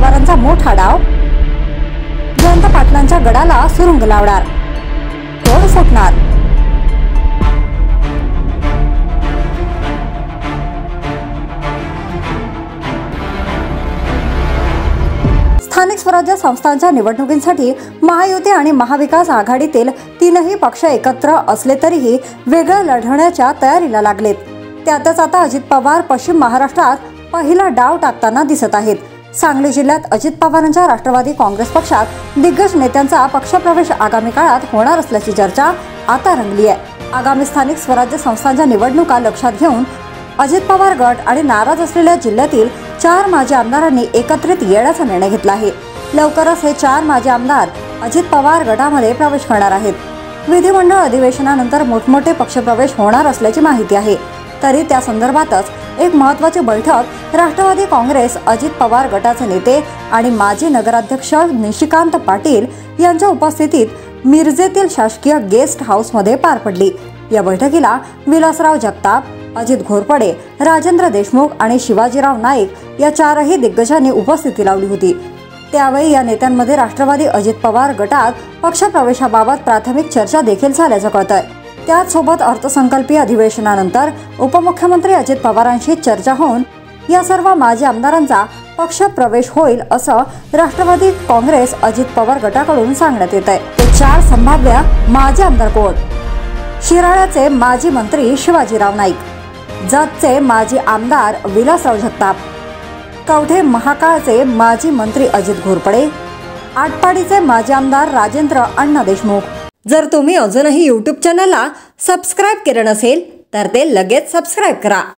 पवारांचा मोठा डाव, जयंत पाटलांच्या गडाला सुरुंग लावणार, तोड फुटणार। स्थानिक स्वराज्य संस्थांच्या निवडणुकींसाठी महायुती आणि महाविकास आघाडीतील तीनही पक्ष एकत्र असले तरीही वेगळं लढण्याच्या तयारीला लागलेत। त्यातच आता अजित पवार पश्चिम महाराष्ट्रात पहिला डाव टाकताना दिसत आहेत। सांगली जिल्ह्यात अजित पवारांच्या राष्ट्रवादी काँग्रेस पक्षात दिग्गज नेत्यांचा पक्षप्रवेश आगामी काळात होणार असल्याची चर्चा आता रंगली आहे। आगामी स्थानिक स्वराज्य संस्थांच्या निवडणुका लक्षात घेऊन अजित पवार गट आणि नाराज असलेल्या जिल्ह्यातील 4 माजी आमदारांनी एकत्रित येण्याचा निर्णय घेतला आहे। लवकरच हे 4 माजी आमदार अजित पवार गटामध्ये प्रवेश करणार आहेत। विधिमंडळ अधिवेशनानंतर मोठमोठे पक्षप्रवेश होणार असल्याची माहिती आहे। तरी त्या संदर्भातच एक महत्त्वाची बैठक राष्ट्रवादी काँग्रेस अजित पवार गटाचे नेते आणि माजी नगराध्यक्ष निशिकांत पाटील यांच्या उपस्थितीत मिरजेतील शासकीय गेस्ट हाऊसमध्ये पार पडली। या बैठकीला विलासराव जगताप, अजित घोरपडे, राजेंद्र देशमुख आणि शिवाजीराव नाईक या 4ही दिग्गजांनी उपस्थिती लावली होती। त्यावेळी या नेत्यांमध्ये राष्ट्रवादी अजित पवार गटात पक्षप्रवेशाबाबत प्राथमिक चर्चा देखील झाल्याचं कळतंय। त्याचसोबत अर्थसंकल्पीय अधिवेशनानंतर उपमुख्यमंत्री अजित पवारांशी चर्चा होऊन या सर्व माजी आमदारांचा पक्षप्रवेश होईल असं राष्ट्रवादी काँग्रेस अजित पवार गटाकडून सांगण्यात येत आहे। ते 4 संभाव्य माजी आमदार कोण? शिराळ्याचे माजी मंत्री शिवाजीराव नाईक, जतचे माजी आमदार विलासराव जगताप, कवठे महाकाळचे माजी मंत्री अजित घोरपडे, आटपाडीचे माजी आमदार राजेंद्र अण्णा देशमुख। जर तुम्ही अजूनही YouTube चॅनलला सबस्क्राइब केलं नसेल तर ते लगेच सबस्क्राइब करा।